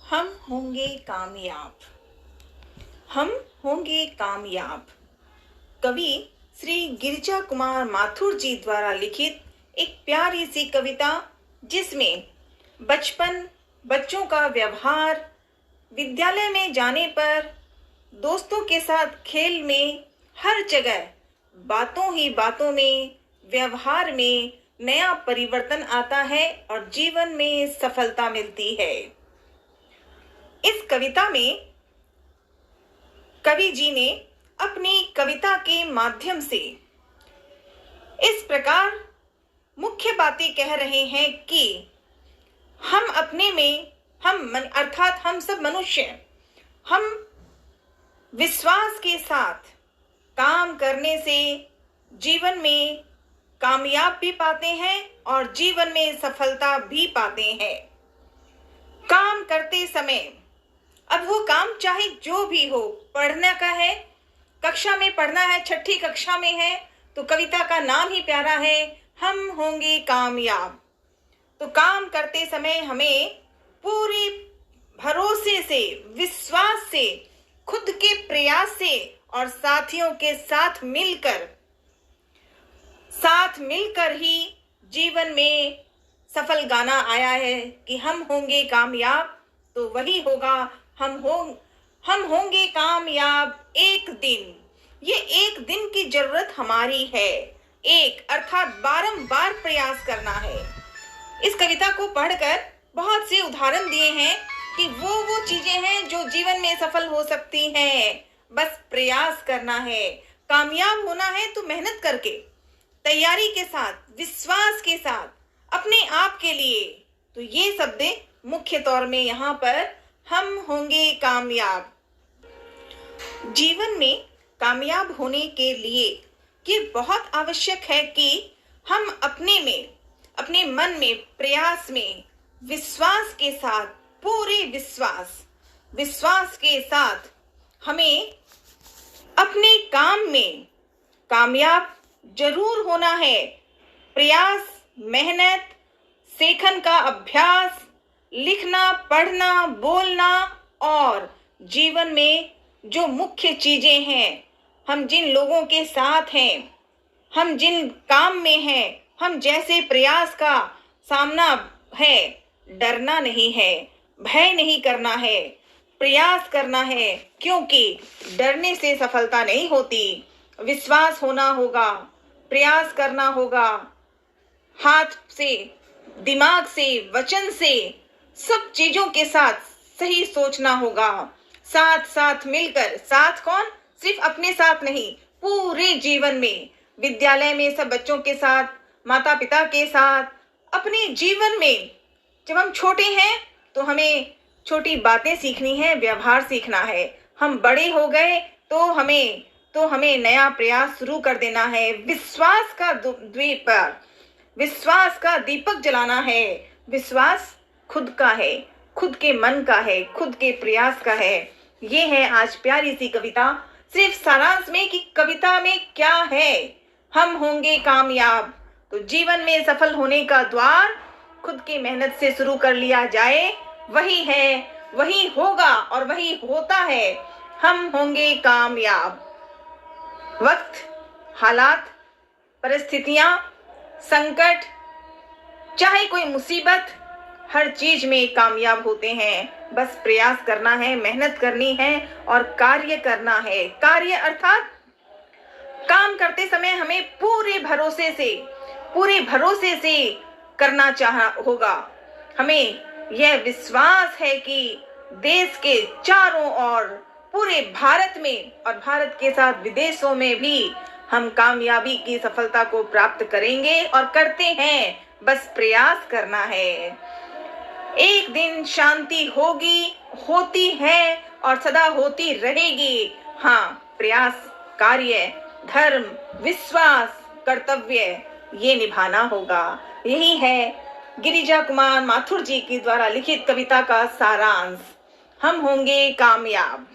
हम होंगे कामयाब। हम होंगे कामयाब। कवि श्री गिरिजा कुमार माथुर जी द्वारा लिखित एक प्यारी सी कविता, जिसमें बचपन, बच्चों का व्यवहार, विद्यालय में जाने पर, दोस्तों के साथ खेल में, हर जगह बातों ही बातों में, व्यवहार में नया परिवर्तन आता है और जीवन में सफलता मिलती है। इस कविता में कवि जी ने अपनी कविता के माध्यम से इस प्रकार मुख्य बातें कह रहे हैं कि हम अपने में, अर्थात हम सब मनुष्य, हम विश्वास के साथ काम करने से जीवन में कामयाब भी पाते हैं और जीवन में सफलता भी पाते हैं। काम करते समय, अब वो काम चाहे जो भी हो, पढ़ने का है, कक्षा में पढ़ना है, छठी कक्षा में है, तो कविता का नाम ही प्यारा है, हम होंगे कामयाब। तो काम करते समय हमें पूरे भरोसे से, विश्वास से, खुद के प्रयास से और साथियों के साथ मिलकर ही जीवन में सफल गाना आया है कि हम होंगे कामयाब। तो वही होगा, हम होंगे कामयाब एक दिन। ये एक दिन की जरूरत हमारी है, एक अर्थात बारंबार प्रयास करना है। इस कविता को पढ़कर बहुत से उदाहरण दिए हैं कि वो चीजें हैं जो जीवन में सफल हो सकती हैं। बस प्रयास करना है। कामयाब होना है तो मेहनत करके, तैयारी के साथ, विश्वास के साथ, अपने आप के लिए। तो ये शब्द मुख्य तौर में यहाँ पर हम होंगे कामयाब। जीवन में कामयाब होने के लिए ये बहुत आवश्यक है कि हम अपने मन में, प्रयास में, विश्वास के साथ, पूरे विश्वास के साथ हमें अपने काम में कामयाब जरूर होना है। प्रयास, मेहनत, सीखन का अभ्यास, लिखना, पढ़ना, बोलना और जीवन में जो मुख्य चीजें हैं, हम जिन लोगों के साथ हैं, हम जिन काम में हैं, हम जैसे प्रयास का सामना है, डरना नहीं है, भय नहीं करना है, प्रयास करना है, क्योंकि डरने से सफलता नहीं होती। विश्वास होना होगा, प्रयास करना होगा, हाथ से, दिमाग से, वचन से, सब चीजों के साथ सही सोचना होगा। साथ मिलकर, साथ कौन, सिर्फ अपने साथ नहीं, पूरे जीवन में, विद्यालय में सब बच्चों के साथ, माता पिता के साथ, अपने जीवन में जब हम छोटे हैं तो हमें छोटी बातें सीखनी है, व्यवहार सीखना है। हम बड़े हो गए तो हमें नया प्रयास शुरू कर देना है। विश्वास का दीपक जलाना है। विश्वास खुद का है, खुद के मन का है, खुद के प्रयास का है। ये है आज प्यारी सी कविता। सिर्फ सारांश में कि कविता में क्या है, हम होंगे कामयाब। तो जीवन में सफल होने का द्वार खुद की मेहनत से शुरू कर लिया जाए, वही है, वही होगा और वही होता है। हम होंगे कामयाब। वक्त, हालात, परिस्थितियां, संकट, चाहे कोई मुसीबत, हर चीज में कामयाब होते हैं। बस प्रयास करना है, मेहनत करनी है और कार्य करना है। कार्य अर्थात काम करते समय हमें पूरे भरोसे से करना होगा। हमें यह विश्वास है कि देश के चारों ओर, पूरे भारत में और भारत के साथ विदेशों में भी हम कामयाबी की सफलता को प्राप्त करेंगे और करते हैं। बस प्रयास करना है। एक दिन शांति होगी, होती है और सदा होती रहेगी। हाँ, प्रयास, कार्य, धर्म, विश्वास, कर्तव्य, ये निभाना होगा। यही है गिरिजा कुमार माथुर जी की द्वारा लिखित कविता का सारांश। हम होंगे कामयाब।